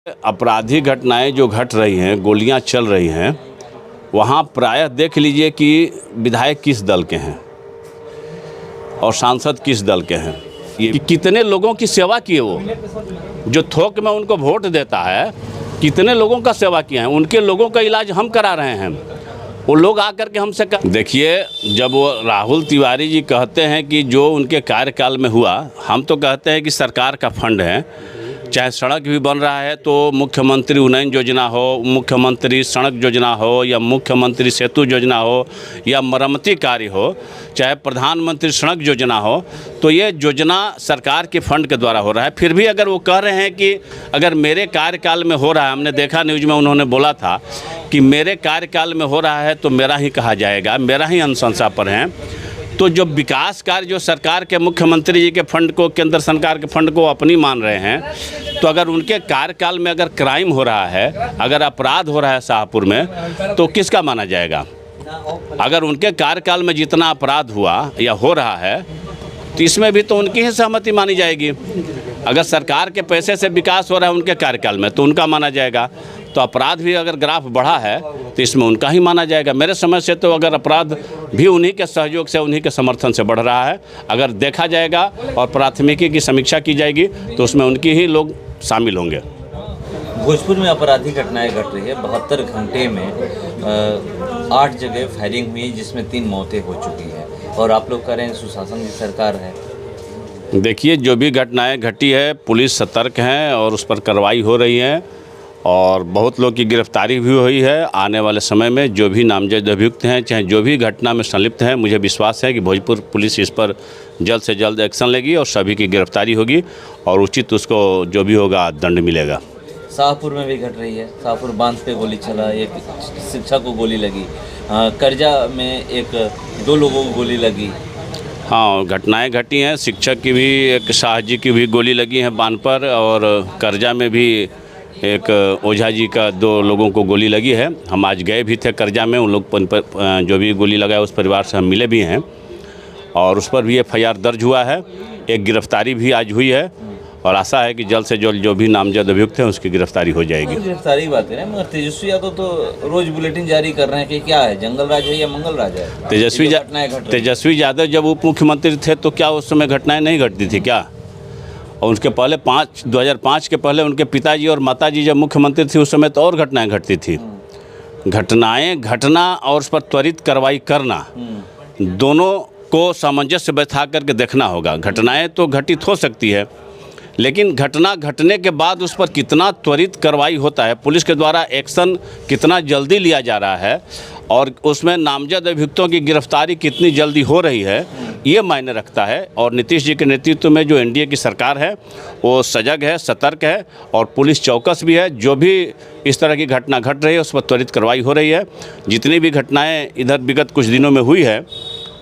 आपराधिक घटनाएं जो घट रही हैं, गोलियां चल रही हैं, वहां प्रायः देख लीजिए कि विधायक किस दल के हैं और सांसद किस दल के हैं। ये कितने लोगों की सेवा किए, वो जो थोक में उनको वोट देता है, कितने लोगों का सेवा किए हैं। उनके लोगों का इलाज हम करा रहे हैं, वो लोग आकर के हमसे देखिए, जब वो राहुल तिवारी जी कहते हैं कि जो उनके कार्यकाल में हुआ, हम तो कहते हैं कि सरकार का फंड है, चाहे सड़क भी बन रहा है तो मुख्यमंत्री उन्नयन योजना हो, मुख्यमंत्री सड़क योजना हो, या मुख्यमंत्री सेतु योजना हो, या मरम्मती कार्य हो, चाहे प्रधानमंत्री सड़क योजना हो, तो ये योजना सरकार के फंड के द्वारा हो रहा है। फिर भी अगर वो कह रहे हैं कि अगर मेरे कार्यकाल में हो रहा है, हमने देखा न्यूज़ में उन्होंने बोला था कि मेरे कार्यकाल में हो रहा है तो मेरा ही कहा जाएगा, मेरा ही अनुशंसा पर है। तो जो विकास कार्य जो सरकार के मुख्यमंत्री जी के फंड को, केंद्र सरकार के फंड को अपनी मान रहे हैं, तो अगर उनके कार्यकाल में अगर क्राइम हो रहा है, अगर अपराध हो रहा है शाहपुर में, तो किसका माना जाएगा? अगर उनके कार्यकाल में जितना अपराध हुआ या हो रहा है, तो इसमें भी तो उनकी ही सहमति मानी जाएगी। अगर सरकार के पैसे से विकास हो रहा है उनके कार्यकाल में, तो उनका माना जाएगा। तो अपराध भी अगर ग्राफ बढ़ा है तो इसमें उनका ही माना जाएगा। मेरे समझ से तो अगर अपराध भी उन्हीं के सहयोग से, उन्हीं के समर्थन से बढ़ रहा है, अगर देखा जाएगा और प्राथमिकी की समीक्षा की जाएगी तो उसमें उनकी ही लोग शामिल होंगे। भोजपुर में आपराधिक घटनाएं घट रही है। 72 घंटे में 8 जगह फायरिंग हुई, जिसमें 3 मौतें हो चुकी हैं, और आप लोग कह रहे हैं सुशासन की सरकार है। देखिए, जो भी घटनाएँ घटी है, पुलिस सतर्क हैं और उस पर कार्रवाई हो रही है, और बहुत लोग की गिरफ्तारी भी हुई है। आने वाले समय में जो भी नामजद अभियुक्त हैं, चाहे जो भी घटना में संलिप्त हैं, मुझे विश्वास है कि भोजपुर पुलिस इस पर जल्द से जल्द एक्शन लेगी और सभी की गिरफ्तारी होगी और उचित उसको जो भी होगा दंड मिलेगा। शाहपुर में भी घट रही है। शाहपुर बांध पे गोली चला, एक शिक्षक को गोली लगी। करजा में 2 लोगों को गोली लगी। हाँ, घटनाएँ घटी हैं। शिक्षक की भी, एक शाह जी की भी गोली लगी है बांध पर, और करजा में भी एक ओझा जी का 2 लोगों को गोली लगी है। हम आज गए भी थे करजा में, उन लोग पर जो भी गोली लगा है उस परिवार से हम मिले भी हैं, और उस पर भी FIR दर्ज हुआ है। एक गिरफ्तारी भी आज हुई है, और आशा है कि जल्द से जल्द जो भी नामजद अभियुक्त हैं उसकी गिरफ्तारी हो जाएगी। गिरफ्तारी की बात है, मगर तेजस्वी यादव तो रोज बुलेटिन जारी कर रहे हैं कि क्या है, जंगल राज है या मंगल राज है। तेजस्वी यादव जब उप मुख्यमंत्री थे तो क्या उस समय घटनाएँ नहीं घटती थी क्या? और उसके पहले 2005 के पहले उनके पिताजी और माताजी जब मुख्यमंत्री थे उस समय तो और घटनाएं घटती थी। घटनाएं घटना और उस पर त्वरित कार्रवाई करना, दोनों को सामंजस्य बैठा करके देखना होगा। घटनाएं तो घटित हो सकती है, लेकिन घटना घटने के बाद उस पर कितना त्वरित कार्रवाई होता है, पुलिस के द्वारा एक्शन कितना जल्दी लिया जा रहा है, और उसमें नामजद अभियुक्तों की गिरफ्तारी कितनी जल्दी हो रही है, ये मायने रखता है। और नीतीश जी के नेतृत्व में जो NDA की सरकार है वो सजग है, सतर्क है, और पुलिस चौकस भी है। जो भी इस तरह की घटना घट रही है उस पर त्वरित कार्रवाई हो रही है। जितनी भी घटनाएं इधर विगत कुछ दिनों में हुई है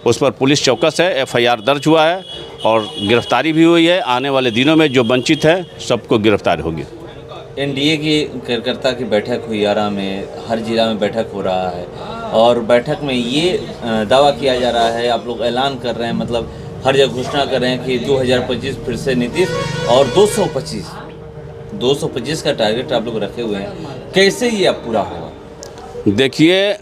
उस पर पुलिस चौकस है, FIR दर्ज हुआ है और गिरफ्तारी भी हुई है। आने वाले दिनों में जो वंचित है सबको गिरफ्तार होगी। NDA की कार्यकर्ता की बैठक हुई आरा में, हर जिला में बैठक हो रहा है, और बैठक में ये दावा किया जा रहा है, आप लोग ऐलान कर रहे हैं, मतलब हर जगह घोषणा कर रहे हैं कि 2025 फिर से नीतीश, और 225 का टारगेट आप लोग रखे हुए हैं। कैसे ये अब पूरा होगा? देखिए,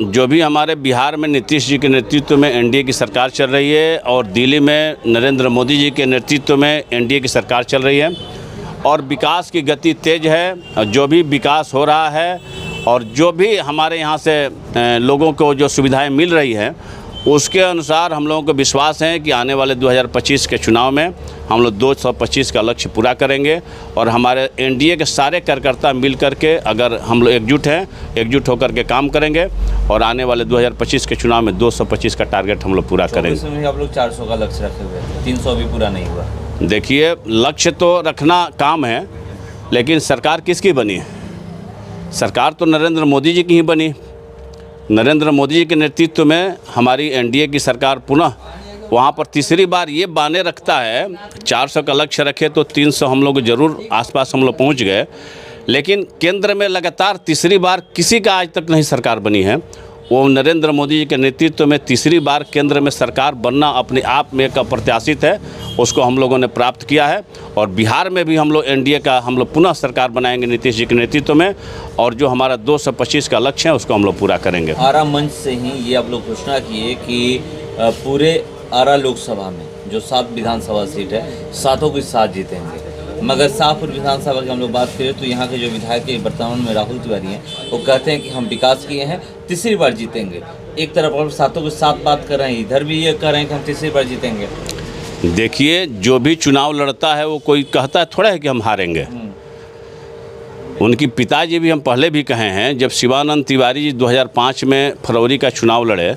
जो भी हमारे बिहार में नीतीश जी के नेतृत्व में NDA की सरकार चल रही है, और दिल्ली में नरेंद्र मोदी जी के नेतृत्व में NDA की सरकार चल रही है, और विकास की गति तेज है। जो भी विकास हो रहा है और जो भी हमारे यहाँ से लोगों को जो सुविधाएं मिल रही हैं, उसके अनुसार हम लोगों को विश्वास है कि आने वाले 2025 के चुनाव में हम लोग 225 का लक्ष्य पूरा करेंगे। और हमारे NDA के सारे कार्यकर्ता मिल करके, अगर हम लोग एकजुट होकर के काम करेंगे, और आने वाले 2025 के चुनाव में 225 का टारगेट हम लोग पूरा करेंगे। आप लोग 400 का लक्ष्य रखे हुए हैं, 300 भी पूरा नहीं हुआ। देखिए, लक्ष्य तो रखना काम है, लेकिन सरकार किसकी बनी है? सरकार तो नरेंद्र मोदी जी की ही बनी। नरेंद्र मोदी जी के नेतृत्व में हमारी NDA की सरकार पुनः वहाँ पर तीसरी बार ये बाने रखता है। 400 का लक्ष्य रखे तो 300 हम लोग ज़रूर आसपास हम लोग पहुँच गए, लेकिन केंद्र में लगातार तीसरी बार किसी का आज तक नहीं सरकार बनी है। वो नरेंद्र मोदी जी के नेतृत्व में तीसरी बार केंद्र में सरकार बनना अपने आप में एक अप्रत्याशित है, उसको हम लोगों ने प्राप्त किया है। और बिहार में भी हम लोग एनडीए का हम लोग पुनः सरकार बनाएंगे नीतीश जी के नेतृत्व में, और जो हमारा 225 का लक्ष्य है उसको हम लोग पूरा करेंगे। आरा मंच से ही ये आप लोग घोषणा किए कि पूरे आरा लोकसभा में जो 7 विधानसभा सीट है, 7 की 7 जीतेंगे। मगर शाहपुर विधानसभा की हम लोग बात करें तो यहाँ के जो विधायक के वर्तमान में राहुल तिवारी हैं, वो कहते हैं कि हम विकास किए हैं, तीसरी बार जीतेंगे। एक तरफ और 7 के 7 बात कर रहे हैं, इधर भी ये कह रहे हैं कि हम तीसरी बार जीतेंगे। देखिए, जो भी चुनाव लड़ता है वो कोई कहता है थोड़ा है कि हम हारेंगे। उनकी पिताजी भी हम पहले भी कहे हैं, जब शिवानंद तिवारी जी 2005 में फरवरी का चुनाव लड़े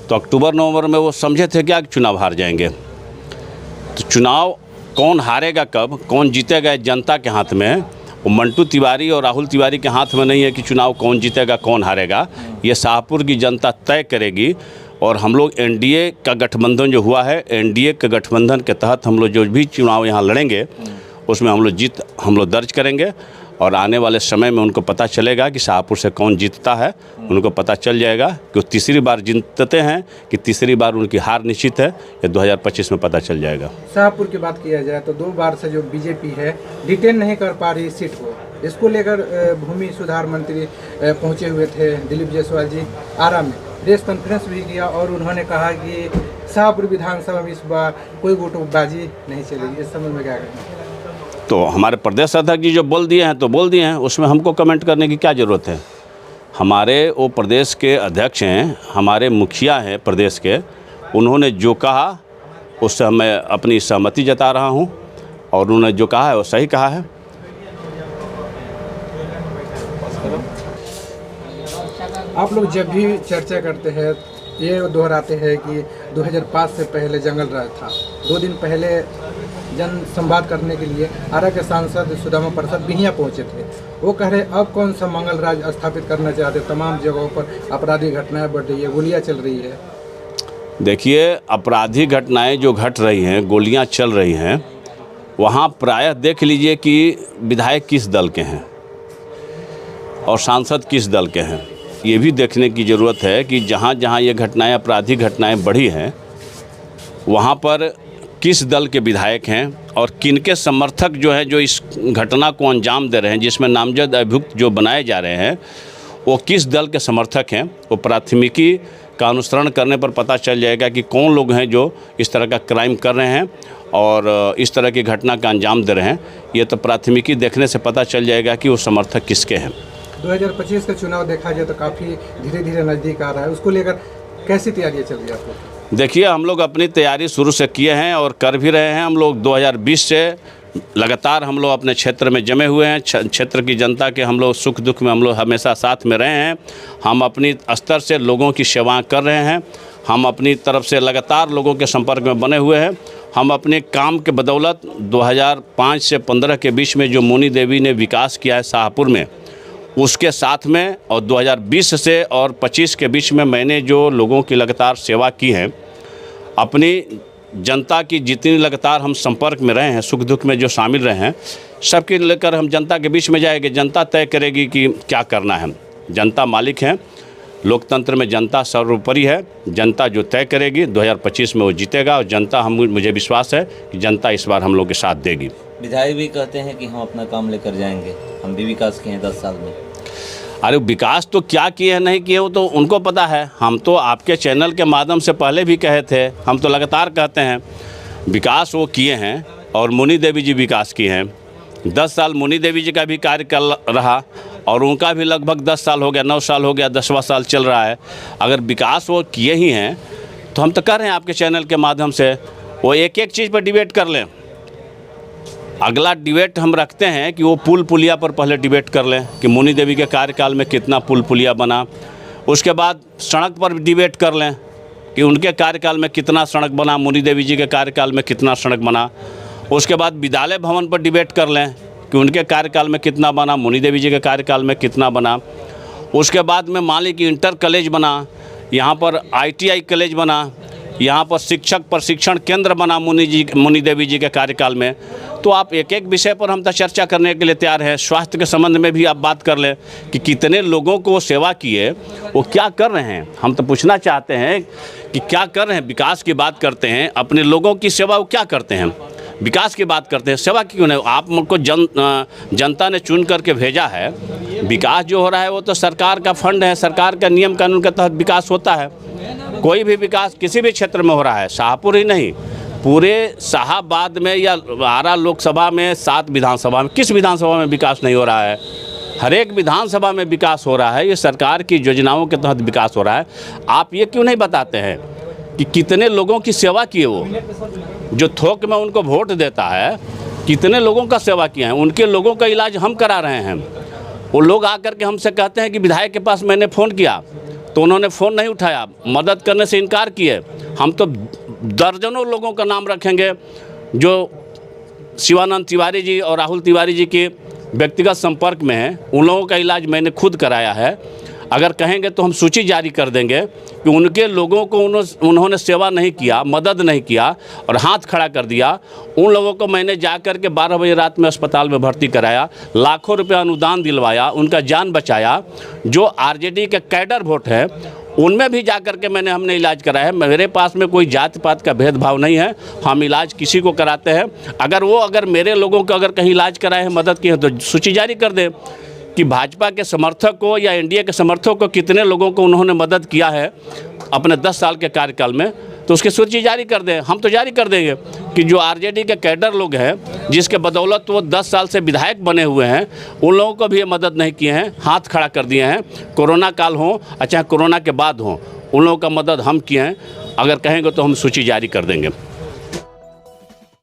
तो अक्टूबर नवंबर में वो समझे थे क्या कि चुनाव हार जाएंगे। तो चुनाव कौन हारेगा कब, कौन जीतेगा, जनता के हाथ में है। वो मंटू तिवारी और राहुल तिवारी के हाथ में नहीं है कि चुनाव कौन जीतेगा कौन हारेगा, ये शाहपुर की जनता तय करेगी। और हम लोग एनडीए का गठबंधन जो हुआ है, एनडीए के गठबंधन के तहत हम लोग जो भी चुनाव यहाँ लड़ेंगे उसमें हम लोग जीत दर्ज करेंगे। और आने वाले समय में उनको पता चलेगा कि शाहपुर से कौन जीतता है, उनको पता चल जाएगा कि वो तीसरी बार जीतते हैं कि तीसरी बार उनकी हार निश्चित है, ये 2025 में पता चल जाएगा। शाहपुर की बात किया जाए तो 2 बार से जो बीजेपी है डिटेन नहीं कर पा रही सीट को, इसको लेकर भूमि सुधार मंत्री पहुंचे हुए थे दिलीप जायसवाल जी आरा में, प्रेस कॉन्फ्रेंस भी किया और उन्होंने कहा कि शाहपुर विधानसभा में इस बार कोई गुटबाजी नहीं चलेगी। इस समझ में क्या करना? तो हमारे प्रदेश अध्यक्ष जी जो बोल दिए हैं तो बोल दिए हैं, उसमें हमको कमेंट करने की क्या ज़रूरत है। हमारे वो प्रदेश के अध्यक्ष हैं, हमारे मुखिया हैं प्रदेश के, उन्होंने जो कहा उससे मैं अपनी सहमति जता रहा हूं, और उन्होंने जो कहा है वो सही कहा है। आप लोग जब भी चर्चा करते हैं ये दोहराते हैं कि 2005 से पहले जंगल राज था। 2 दिन पहले जन संवाद करने के लिए आरा के सांसद सुदामा प्रसाद बिहिया पहुंचे थे। वो कह रहे अब कौन सा मंगल राज स्थापित करना चाहते, तमाम जगहों पर आपराधिक घटनाएं बढ़ रही है, गोलियां चल रही है। देखिए, आपराधिक घटनाएं जो घट रही हैं, गोलियां चल रही हैं, वहाँ प्रायः देख लीजिए कि विधायक किस दल के हैं और सांसद किस दल के हैं। ये भी देखने की ज़रूरत है कि जहाँ जहाँ ये घटनाएं, आपराधिक घटनाएं बढ़ी हैं, वहाँ पर किस दल के विधायक हैं और किनके समर्थक जो है जो इस घटना को अंजाम दे रहे हैं, जिसमें नामजद अभियुक्त जो बनाए जा रहे हैं, वो किस दल के समर्थक हैं। वो प्राथमिकी का अनुसरण करने पर पता चल जाएगा कि कौन लोग हैं जो इस तरह का क्राइम कर रहे हैं और इस तरह की घटना का अंजाम दे रहे हैं। ये तो प्राथमिकी देखने से पता चल जाएगा कि वो समर्थक किसके हैं। 2025 का चुनाव देखा जाए तो काफ़ी धीरे धीरे नज़दीक आ रहा है, उसको लेकर कैसी तैयारियाँ चल रही है आप लोग? देखिए, हम लोग अपनी तैयारी शुरू से किए हैं और कर भी रहे हैं। हम लोग 2020 से लगातार हम लोग अपने क्षेत्र में जमे हुए हैं। क्षेत्र की जनता के हम लोग सुख दुख में हम लोग हमेशा साथ में रहे हैं। हम अपनी स्तर से लोगों की सेवा कर रहे हैं। हम अपनी तरफ से लगातार लोगों के संपर्क में बने हुए हैं। हम अपने काम के बदौलत 2005 से 15 के बीच में जो मोनी देवी ने विकास किया है शाहपुर में, उसके साथ में, और 2020 से और 25 के बीच में मैंने जो लोगों की लगातार सेवा की है, अपनी जनता की जितनी लगातार हम संपर्क में रहे हैं, सुख दुख में जो शामिल रहे हैं, सबके लेकर हम जनता के बीच में जाएंगे। जनता तय करेगी कि क्या करना है। जनता मालिक है, लोकतंत्र में जनता सर्वोपरि है। जनता जो तय करेगी 2025 में वो जीतेगा, और जनता मुझे विश्वास है कि जनता इस बार हम लोग के साथ देगी। विधायक भी कहते हैं कि हम अपना काम लेकर जाएंगे, हम भी विकास किए हैं 10 साल में। अरे विकास तो क्या किए हैं नहीं किए वो तो उनको पता है। हम तो आपके चैनल के माध्यम से पहले भी कहे थे, हम तो लगातार कहते हैं विकास वो किए हैं। और मुनी देवी जी विकास किए हैं। 10 साल मुनी देवी जी का भी कार्य कर रहा और उनका भी लगभग 10 साल हो गया, 9 साल हो गया, 10वां साल चल रहा है। अगर विकास वो किए ही हैं तो हम तो कर रहे हैं आपके चैनल के माध्यम से। वो एक एक चीज़ पर डिबेट कर लें। अगला डिबेट हम रखते हैं कि वो पुल पुलिया पर पहले डिबेट कर लें कि मुनी देवी के कार्यकाल में कितना पुल पुलिया बना। उसके बाद सड़क पर डिबेट कर लें कि उनके कार्यकाल में कितना सड़क बना, मुनी देवी जी के कार्यकाल में कितना सड़क बना। उसके बाद विद्यालय भवन पर डिबेट कर लें कि उनके कार्यकाल में कितना बना, मुनी देवी जी के कार्यकाल में कितना बना। उसके बाद में मान ली कि इंटर कॉलेज बना, यहाँ पर ITI कॉलेज बना, यहाँ पर शिक्षक प्रशिक्षण केंद्र बना मुनि देवी जी के कार्यकाल में। तो आप एक एक विषय पर हम तो चर्चा करने के लिए तैयार हैं। स्वास्थ्य के संबंध में भी आप बात कर लें कि कितने लोगों को वो सेवा किए, वो क्या कर रहे हैं। हम तो पूछना चाहते हैं कि क्या कर रहे हैं। विकास की बात करते हैं, अपने लोगों की सेवा वो क्या करते हैं। विकास की बात करते हैं, सेवा क्यों नहीं। आप मुझको जनता ने चुन करके भेजा है। विकास जो हो रहा है वो तो सरकार का फंड है, सरकार का नियम कानून के तहत विकास होता है। कोई भी विकास किसी भी क्षेत्र में हो रहा है, शाहपुर ही नहीं, पूरे शाहाबाद में या आरा लोकसभा में 7 विधानसभा में, किस विधानसभा में विकास नहीं हो रहा है। हर एक विधानसभा में विकास हो रहा है। ये सरकार की योजनाओं के तहत विकास हो रहा है। आप ये क्यों नहीं बताते हैं कि कितने लोगों की सेवा किए। वो जो थोक में उनको वोट देता है, कितने लोगों का सेवा किया है। उनके लोगों का इलाज हम करा रहे हैं। वो लोग आकर के हमसे कहते हैं कि विधायक के पास मैंने फ़ोन किया तो उन्होंने फ़ोन नहीं उठाया, मदद करने से इनकार किए। हम तो दर्जनों लोगों का नाम रखेंगे जो शिवानंद तिवारी जी और राहुल तिवारी जी के व्यक्तिगत संपर्क में हैं। उन लोगों का इलाज मैंने खुद कराया है। अगर कहेंगे तो हम सूची जारी कर देंगे कि उनके लोगों को उन्होंने सेवा नहीं किया, मदद नहीं किया और हाथ खड़ा कर दिया। उन लोगों को मैंने जा कर के 12 बजे रात में अस्पताल में भर्ती कराया, लाखों रुपया अनुदान दिलवाया, उनका जान बचाया। जो आरजेडी के कैडर वोट है उनमें भी जा कर के हमने इलाज कराया है। मेरे पास में कोई जात पात का भेदभाव नहीं है। हम इलाज किसी को कराते हैं। अगर मेरे लोगों को अगर कहीं इलाज कराए हैं, मदद की है, तो सूची जारी कर दें कि भाजपा के समर्थक को या एनडीए के समर्थक को कितने लोगों को उन्होंने मदद किया है अपने 10 साल के कार्यकाल में, तो उसकी सूची जारी कर दें। हम तो जारी कर देंगे कि जो आरजेडी के कैडर लोग हैं, जिसके बदौलत वो 10 साल से विधायक बने हुए हैं, उन लोगों को भी ये मदद नहीं किए हैं, हाथ खड़ा कर दिए हैं। कोरोना काल हो चाहे कोरोना के बाद हो, उन लोगों का मदद हम किए हैं। अगर कहेंगे तो हम सूची जारी कर देंगे।